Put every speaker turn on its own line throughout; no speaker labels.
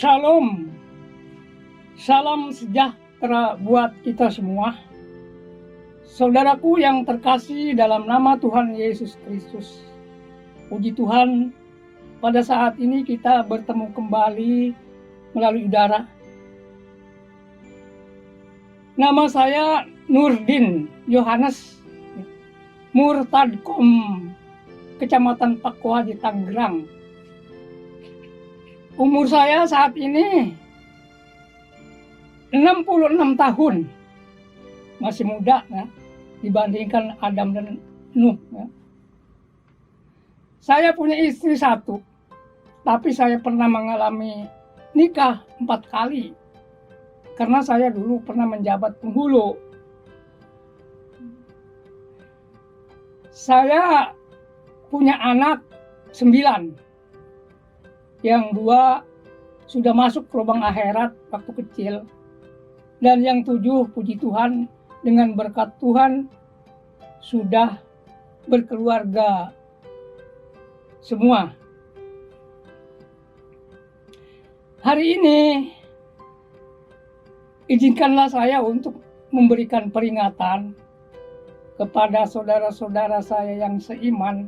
Shalom, salam sejahtera buat kita semua. Saudaraku yang terkasih dalam nama Tuhan Yesus Kristus. Puji Tuhan, pada saat ini kita bertemu kembali melalui udara. Nama saya Nurdin Yohanes, Murtadkom, Kecamatan Pakuaji, Tangerang. Umur saya saat ini 66 tahun. Masih muda ya, dibandingkan Adam dan Nuh ya. Saya punya istri satu, tapi saya pernah mengalami nikah 4 kali. Karena saya dulu pernah menjabat penghulu. Saya punya anak 9. Yang 2 sudah masuk ke lubang akhirat waktu kecil. Dan yang 7, puji Tuhan, dengan berkat Tuhan sudah berkeluarga semua. Hari ini izinkanlah saya untuk memberikan peringatan kepada saudara-saudara saya yang seiman,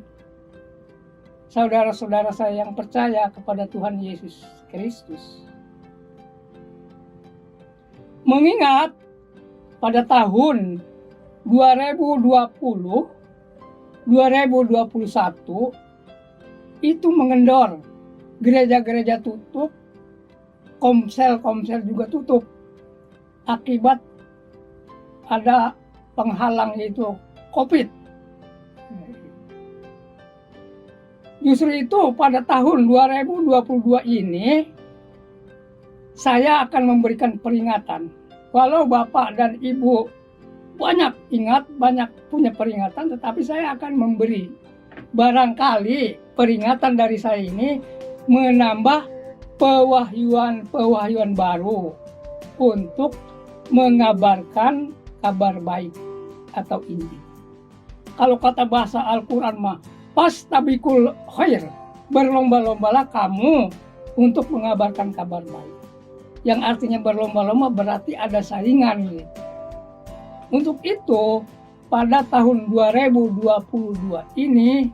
saudara-saudara saya yang percaya kepada Tuhan Yesus Kristus. Mengingat pada tahun 2020, 2021 itu mengendor, gereja-gereja tutup, komsel-komsel juga tutup, akibat ada penghalang yaitu COVID. Justru itu pada tahun 2022 ini saya akan memberikan peringatan. Walau Bapak dan Ibu banyak ingat, banyak punya peringatan, tetapi saya akan memberi. Barangkali peringatan dari saya ini menambah pewahyuan baru untuk mengabarkan kabar baik atau Injil. Kalau kata bahasa Al-Quran mah, pastabikul khair, berlomba-lombalah kamu untuk mengabarkan kabar baik. Yang artinya berlomba-lomba berarti ada saingan gitu. Untuk itu pada tahun 2022 ini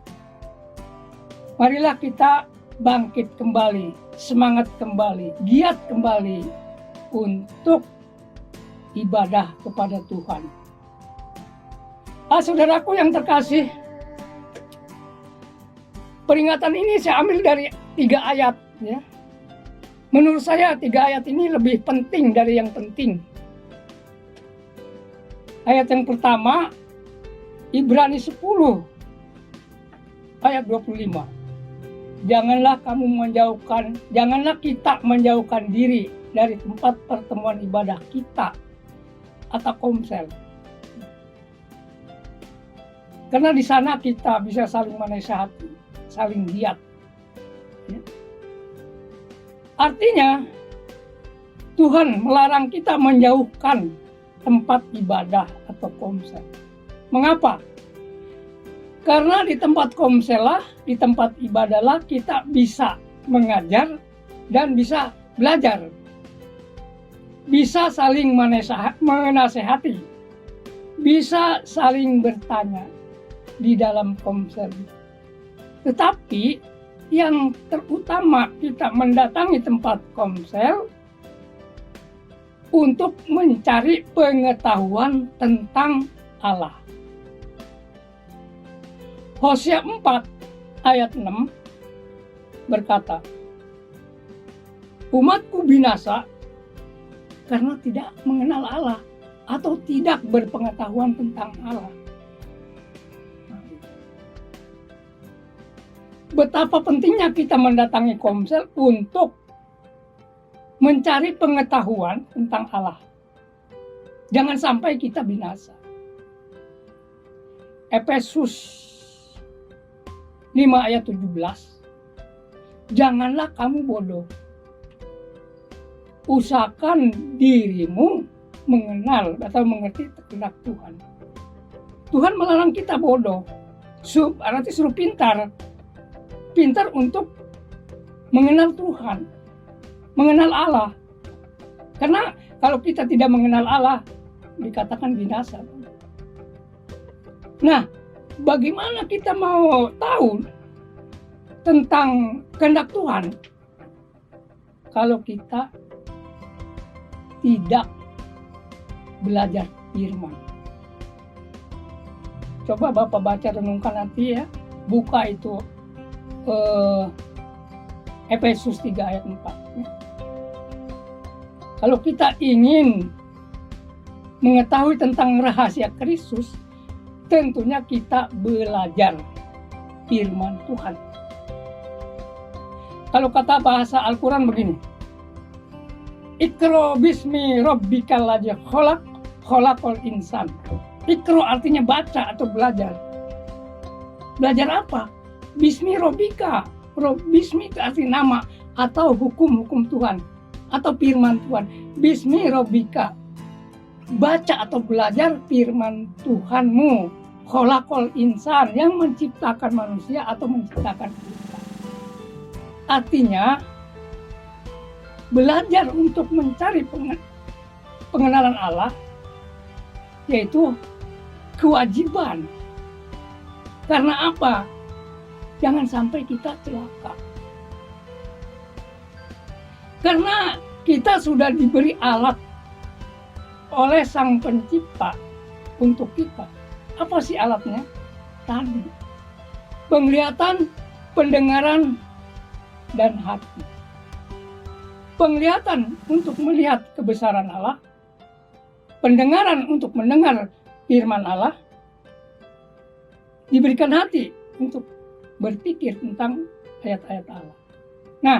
marilah kita bangkit kembali, semangat kembali, giat kembali untuk ibadah kepada Tuhan. Saudaraku yang terkasih, peringatan ini saya ambil dari 3 ayat ya. Menurut saya 3 ayat ini lebih penting dari yang penting. Ayat yang pertama, Ibrani 10 ayat 25. Janganlah kita menjauhkan diri dari tempat pertemuan ibadah kita atau komsel. Karena di sana kita bisa saling menasihati, saling giat. Ya. Artinya Tuhan melarang kita menjauhkan tempat ibadah atau komsel. Mengapa? Karena di tempat komsel lah, di tempat ibadah lah kita bisa mengajar dan bisa belajar. Bisa saling menasehati. Bisa saling bertanya di dalam komsel. Tetapi yang terutama kita mendatangi tempat komsel untuk mencari pengetahuan tentang Allah. Hosea 4 ayat 6 berkata, umatku binasa karena tidak mengenal Allah atau tidak berpengetahuan tentang Allah. Betapa pentingnya kita mendatangi komsel untuk mencari pengetahuan tentang Allah. Jangan sampai kita binasa. Efesus 5 ayat 17. Janganlah kamu bodoh. Usahakan dirimu mengenal atau mengerti kehendak Tuhan. Tuhan melarang kita bodoh. Berarti suruh pintar. Pintar untuk mengenal Tuhan. mengenal Allah. Karena kalau kita tidak mengenal Allah, dikatakan binasa. Nah, bagaimana kita mau tahu tentang kehendak Tuhan kalau kita tidak belajar firman? Coba Bapak baca renungkan nanti ya, buka itu Efesus 3 ayat 4. Kalau kita ingin mengetahui tentang rahasia Kristus, tentunya kita belajar firman Tuhan. Kalau kata bahasa Al-Quran begini, Ikro bismi rabbikal ladzi khalaqal insan. Ikro artinya baca atau belajar. Belajar apa? Bismi rabbika. Bismi itu arti nama atau hukum-hukum Tuhan atau firman Tuhan. Bismi rabbika. Baca atau belajar firman Tuhanmu. Khalaqal insan, yang menciptakan manusia atau menciptakan kita. Artinya belajar untuk mencari pengenalan Allah, yaitu kewajiban. Karena apa? Jangan sampai kita celaka. Karena kita sudah diberi alat oleh Sang Pencipta untuk kita. Apa sih alatnya? Tadi. Penglihatan, pendengaran, dan hati. Penglihatan untuk melihat kebesaran Allah, pendengaran untuk mendengar firman Allah, diberikan hati untuk berpikir tentang ayat-ayat Allah. Nah,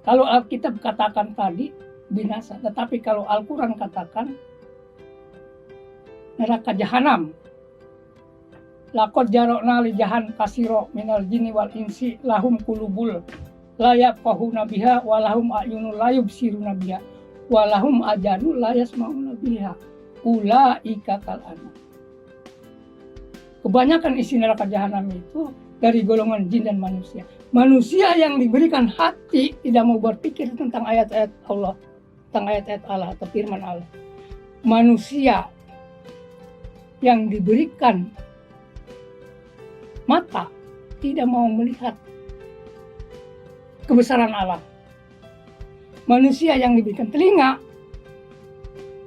kalau Alkitab katakan tadi binasa, tetapi kalau Al-Quran katakan neraka jahanam. Laqad jarokna li jahan kasiro minal jinni wal insi lahum kulubul layak fahuna biha walahum ayunul layub siruna biha walahum ajanu layas mauna biha ulaika kal anam. Kebanyakan isi neraka jahanam itu dari golongan jin dan manusia. Manusia yang diberikan hati tidak mau berpikir tentang ayat-ayat Allah, tentang ayat-ayat Allah atau firman Allah. Manusia yang diberikan mata tidak mau melihat kebesaran Allah. Manusia yang diberikan telinga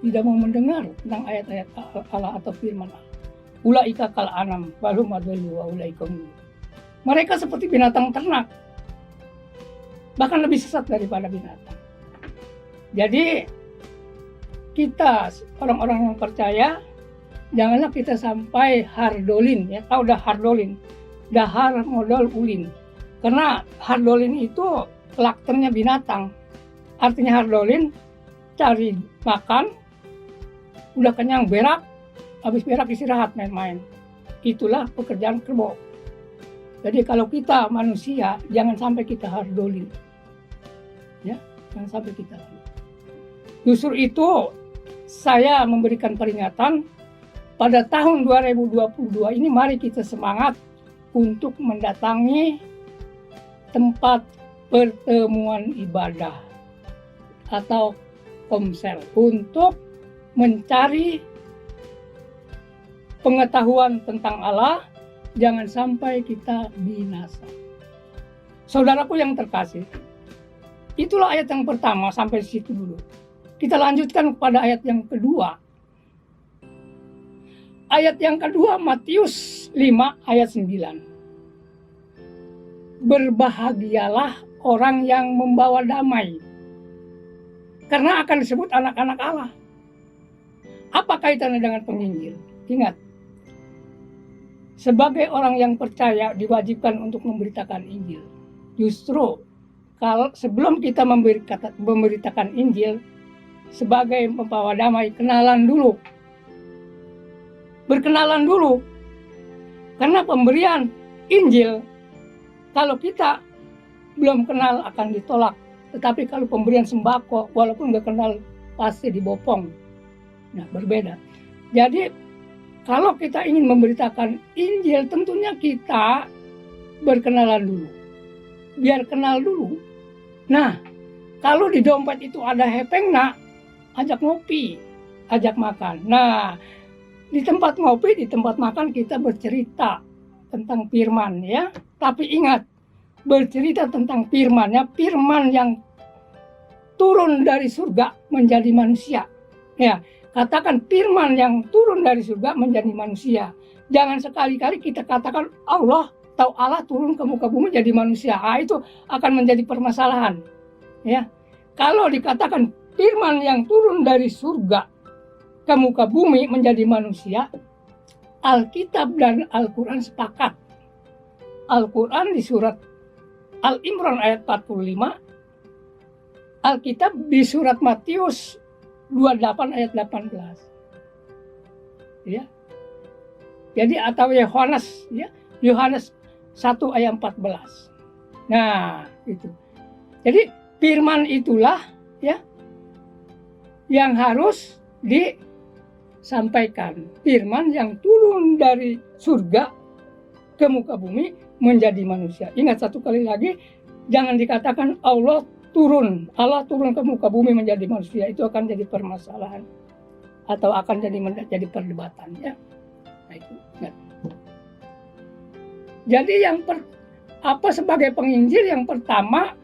tidak mau mendengar tentang ayat-ayat Allah atau firman Allah. Ulaika kal anam walhum adallu wa ulaika hum. Mereka seperti binatang ternak, bahkan lebih sesat daripada binatang. Jadi kita orang-orang yang percaya, janganlah kita sampai hardolin, ya tahu dah hardolin, dahar modal ulin. Karena hardolin itu karakternya binatang. Artinya hardolin cari makan, udah kenyang berak, habis berak istirahat main-main. Itulah pekerjaan kerbau. Jadi kalau kita manusia, jangan sampai kita hardolin. Ya, jangan sampai kita. Justru itu saya memberikan peringatan pada tahun 2022 ini, mari kita semangat untuk mendatangi tempat pertemuan ibadah atau komsel untuk mencari pengetahuan tentang Allah. Jangan sampai kita binasa. Saudaraku yang terkasih, itulah ayat yang pertama, sampai situ dulu. Kita lanjutkan kepada ayat yang kedua. Ayat yang kedua Matius 5 ayat 9. Berbahagialah orang yang membawa damai, karena akan disebut anak-anak Allah. Apa kaitannya dengan penginjil? Ingat, sebagai orang yang percaya diwajibkan untuk memberitakan Injil. Justru kalau sebelum kita memberitakan Injil, sebagai pembawa damai, kenalan dulu. Berkenalan dulu. Karena pemberian Injil, kalau kita belum kenal akan ditolak. Tetapi kalau pemberian sembako, walaupun nggak kenal, pasti dibopong. Nah, berbeda. Jadi kalau kita ingin memberitakan Injil, tentunya kita berkenalan dulu. Biar kenal dulu. Nah, Kalau di dompet itu ada hepengna, ajak ngopi, ajak makan. Nah, di tempat ngopi, di tempat makan kita bercerita tentang firman ya. Tapi ingat, bercerita tentang firman-nya, firman yang turun dari surga menjadi manusia. Ya, katakan firman yang turun dari surga menjadi manusia. Jangan sekali-kali kita katakan Allah turun ke muka bumi jadi manusia. Itu akan menjadi permasalahan. Ya. Kalau dikatakan firman yang turun dari surga ke muka bumi menjadi manusia, Alkitab dan Al-Quran sepakat. Al-Quran di surat Al-Imran ayat 45, Alkitab di surat Matius 28 ayat 18. Ya. Jadi atau Yohanes ya, Yohanes 1 ayat 14. Nah, itu. Jadi firman itulah ya yang harus disampaikan. Firman yang turun dari surga ke muka bumi menjadi manusia. Ingat satu kali lagi, jangan dikatakan Allah turun ke muka bumi menjadi manusia. Itu akan jadi permasalahan atau akan jadi perdebatan ya. Nah, itu ingat. Jadi sebagai penginjil yang pertama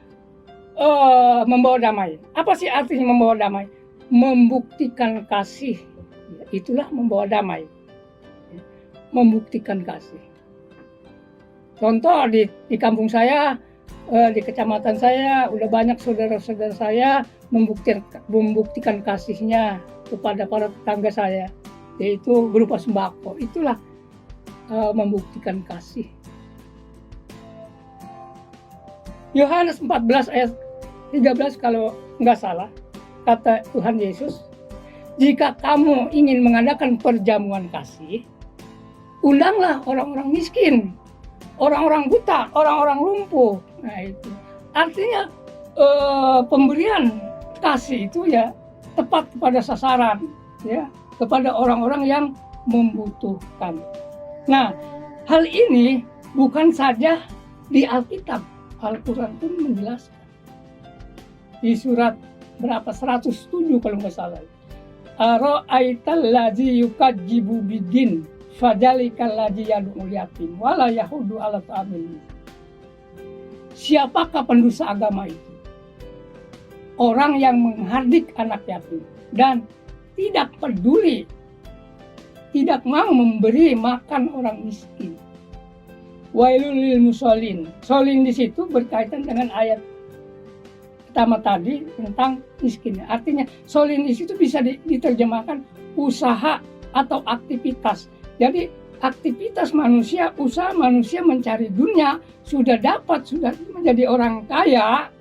membawa damai. Apa sih artinya membawa damai? Membuktikan kasih. Itulah membawa damai. Membuktikan kasih. Contoh di kampung saya, di kecamatan saya, udah banyak saudara-saudara saya membuktikan kasihnya kepada para tetangga saya, yaitu berupa sembako. Itulah membuktikan kasih. Yohanes 14 ayat 13 kalau nggak salah, kata Tuhan Yesus, jika kamu ingin mengadakan perjamuan kasih, undanglah orang-orang miskin, orang-orang buta, orang-orang lumpuh. Nah itu artinya pemberian kasih itu ya tepat kepada sasaran, ya, kepada orang-orang yang membutuhkan. Nah, hal ini bukan saja di Alkitab, Al-Quran pun menjelaskan. Di surat berapa? 107 kalau nggak salah. Ara'aital ladzi yukadzibu bidin fadzalikal ladzi yad'ul yatim wala yahudu 'ala ta'amil. Siapakah pendosa agama itu? Orang yang menghardik anak yatim dan tidak peduli, tidak mau memberi makan orang miskin. Wailul lil musallin. Solin di situ berkaitan dengan ayat pertama tadi tentang miskin. Artinya solin di situ bisa diterjemahkan usaha atau aktivitas. Jadi aktivitas manusia, usaha manusia mencari dunia, sudah menjadi orang kaya,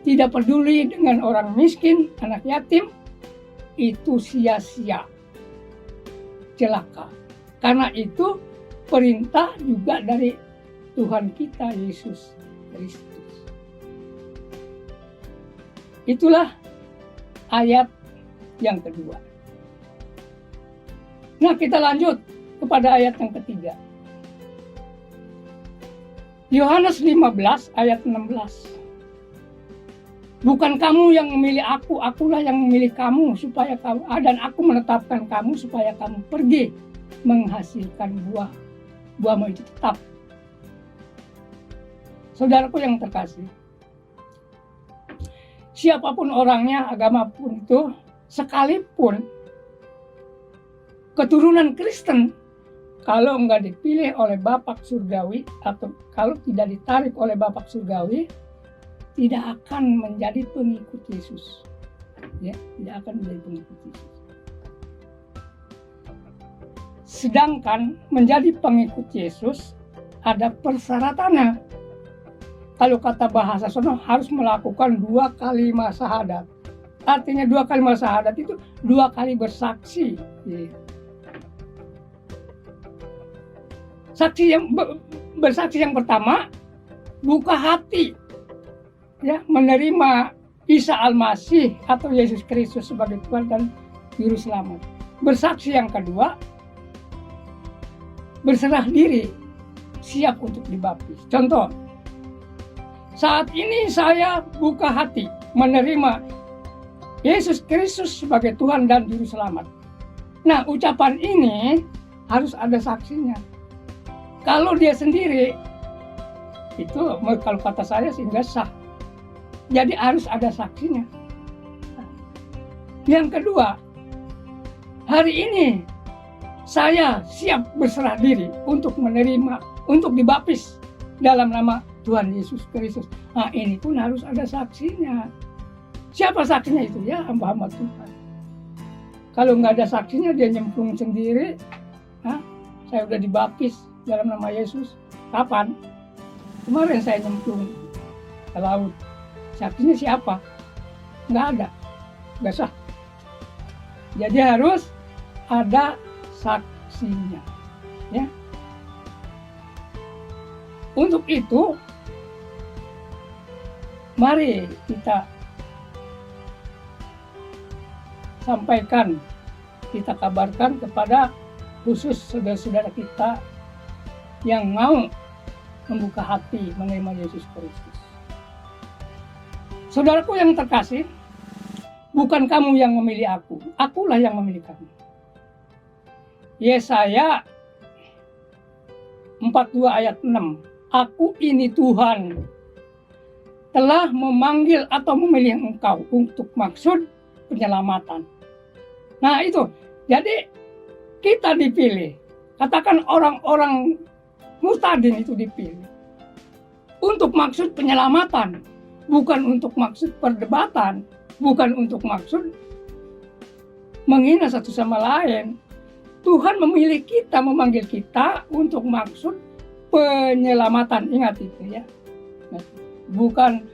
tidak peduli dengan orang miskin, anak yatim, itu sia-sia, celaka. Karena itu perintah juga dari Tuhan kita Yesus Kristus. Itulah ayat yang kedua. Nah, kita lanjut kepada ayat yang ketiga. Yohanes 15 ayat 16. Bukan kamu yang memilih aku, akulah yang memilih kamu supaya kamu, dan aku menetapkan kamu supaya kamu pergi menghasilkan buahmu itu tetap. Saudaraku yang terkasih, siapapun orangnya, agama pun itu, sekalipun keturunan Kristen, kalau enggak dipilih oleh Bapak Surgawi atau kalau tidak ditarik oleh Bapak Surgawi, tidak akan menjadi pengikut Yesus. Ya, tidak akan menjadi pengikut Yesus. Sedangkan menjadi pengikut Yesus ada persyaratannya. Kalau kata bahasa sono harus melakukan 2 kalimat syahadat. Artinya 2 kalimat syahadat itu 2 kali bersaksi. Bersaksi yang pertama, buka hati, ya, menerima Isa Al-Masih atau Yesus Kristus sebagai Tuhan dan Juru Selamat. Bersaksi yang kedua, berserah diri, siap untuk dibaptis. Contoh, saat ini saya buka hati, menerima Yesus Kristus sebagai Tuhan dan Juru Selamat. Nah, ucapan ini harus ada saksinya. Kalau dia sendiri, itu kalau kata saya sih nggak sah. Jadi harus ada saksinya. Yang kedua, hari ini saya siap berserah diri untuk menerima, untuk dibaptis dalam nama Tuhan Yesus Kristus. Nah, ini pun harus ada saksinya. Siapa saksinya itu? Ya, hamba-hamba Tuhan. Kalau nggak ada saksinya, dia nyemplung sendiri. Saya udah dibaptis dalam nama Yesus. Kapan? Kemarin saya nyemplung ke laut. Saksinya siapa? Nggak ada. Nggak sah. Jadi harus ada saksinya. Ya. Untuk itu, mari kita sampaikan, kita kabarkan kepada khusus saudara-saudara kita yang mau membuka hati menerima Yesus Kristus. Saudaraku yang terkasih, bukan kamu yang memilih aku, akulah yang memilih kamu. Yesaya 42 ayat 6. Aku ini Tuhan telah memanggil atau memilih engkau untuk maksud penyelamatan. Nah itu, jadi kita dipilih. Katakan orang-orang murtadin itu dipilih untuk maksud penyelamatan, bukan untuk maksud perdebatan, bukan untuk maksud menghina satu sama lain. Tuhan memilih kita, memanggil kita untuk maksud penyelamatan. Ingat itu ya. Bukan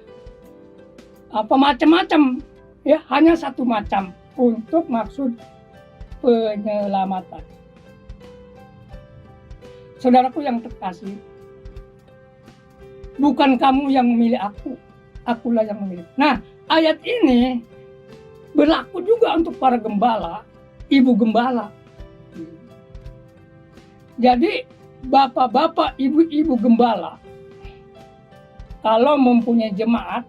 apa macam-macam ya, hanya satu macam untuk maksud penyelamatan. Saudaraku yang terkasih, bukan kamu yang memilih aku, akulah yang memilih. Nah, ayat ini berlaku juga untuk para gembala, ibu gembala. Jadi, bapak-bapak, ibu-ibu gembala, kalau mempunyai jemaat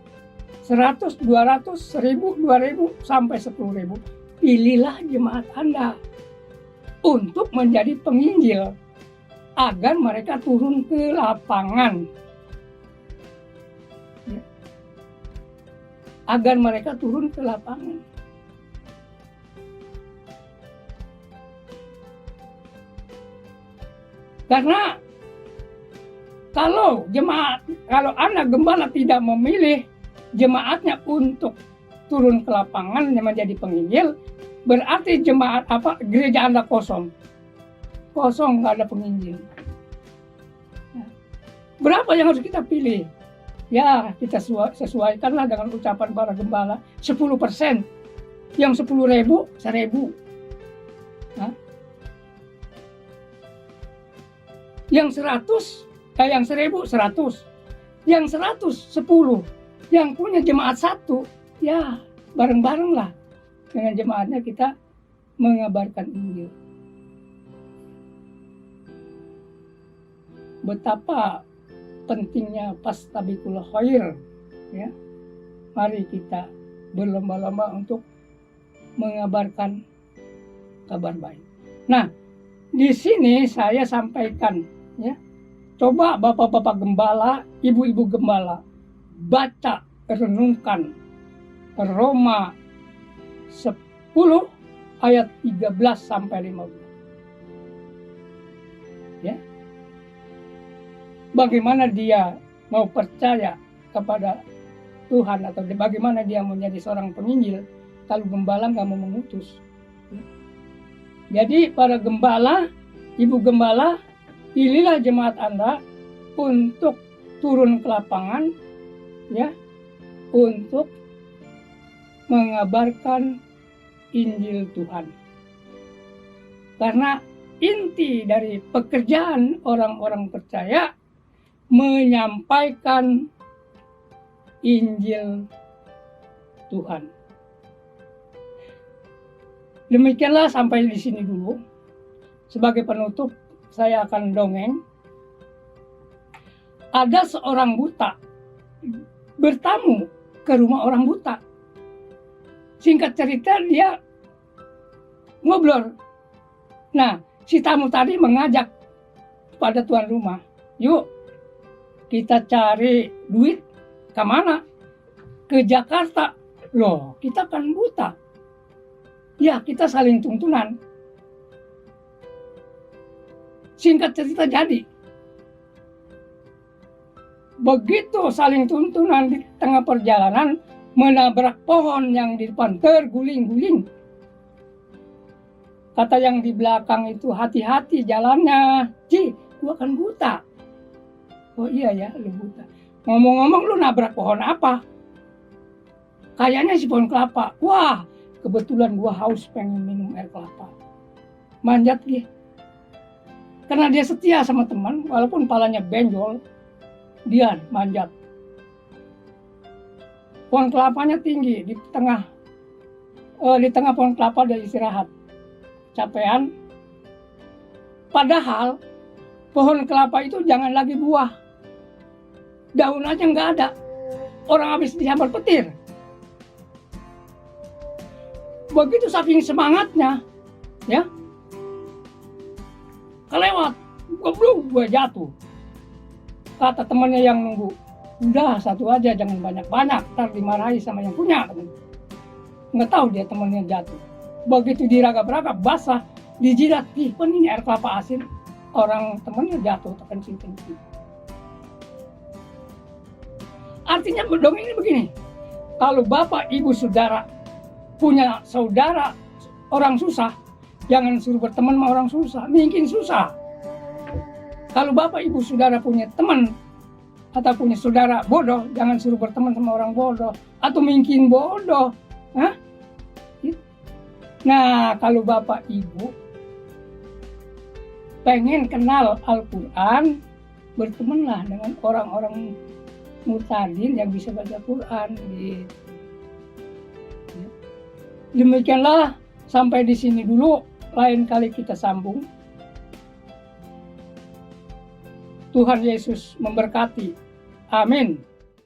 100, 200, 1000, 2000, sampai 10.000, pilihlah jemaat Anda untuk menjadi penginjil agar mereka turun ke lapangan. Agar mereka turun ke lapangan. Karena kalau anak gembala tidak memilih jemaatnya untuk turun ke lapangan yang menjadi penginjil, berarti gereja Anda kosong. Kosong, nggak ada penginjil. Berapa yang harus kita pilih? Ya, kita sesuaikanlah dengan ucapan para gembala. 10%. Yang 10.000, 1.000. Yang 100, yang 1.000, 100. Yang 100, 10. Yang punya jemaat 1, ya bareng-bareng lah dengan jemaatnya kita mengabarkan Injil. Betapa pentingnya Fastabiqul Khair, ya. Mari kita berlomba-lomba untuk mengabarkan kabar baik. Nah, di sini saya sampaikan, ya. Coba bapak-bapak gembala, ibu-ibu gembala, baca, renungkan Roma 10 ayat 13 sampai 15. Ya. Bagaimana dia mau percaya kepada Tuhan atau bagaimana dia menjadi seorang penginjil kalau gembala nggak mau mengutus. Jadi para gembala, ibu gembala, pilihlah jemaat Anda untuk turun ke lapangan, ya, untuk mengabarkan Injil Tuhan. Karena inti dari pekerjaan orang-orang percaya menyampaikan Injil Tuhan. Demikianlah sampai di sini dulu. Sebagai penutup, saya akan dongeng. Ada seorang buta bertamu ke rumah orang buta. Singkat cerita dia ngobrol. Nah, si tamu tadi mengajak pada tuan rumah, yuk kita cari duit kemana? Ke Jakarta. Loh, kita kan buta. Ya, kita saling tuntunan. Singkat cerita jadi. Begitu saling tuntunan di tengah perjalanan, menabrak pohon yang di depan, terguling-guling. Kata yang di belakang itu, hati-hati jalannya. Ci, gua kan buta. Oh iya ya, lu buta. Ngomong-ngomong lu nabrak pohon apa? Kayaknya si pohon kelapa. Wah, kebetulan gua haus pengen minum air kelapa. Manjat dia. Karena dia setia sama teman, walaupun palanya benjol, dia manjat. Pohon kelapanya tinggi, di tengah pohon kelapa dia istirahat. Capean. Padahal pohon kelapa itu jangan lagi buah. Daun aja nggak ada. Orang habis disambar petir. Begitu saking semangatnya, ya, kelewat, gue jatuh. Kata temannya yang nunggu, udah satu aja, jangan banyak-banyak, ntar dimarahi sama yang punya. Nggak tahu dia temannya jatuh. Begitu diragap-ragap, basah, dijilat, ini air kelapa asin. Orang temannya jatuh, terkencing-kencing. Artinya dongeng ini begini, kalau bapak, ibu, saudara punya saudara orang susah, jangan suruh berteman sama orang susah, mungkin susah. Kalau bapak, ibu, saudara punya teman atau punya saudara bodoh, jangan suruh berteman sama orang bodoh atau mungkin bodoh. Hah? Nah, kalau bapak, ibu pengen kenal Al-Quran, bertemanlah dengan orang-orang murtadin yang bisa baca Quran. Gitu. Demikianlah, sampai di sini dulu, lain kali kita sambung. Tuhan Yesus memberkati. Amin.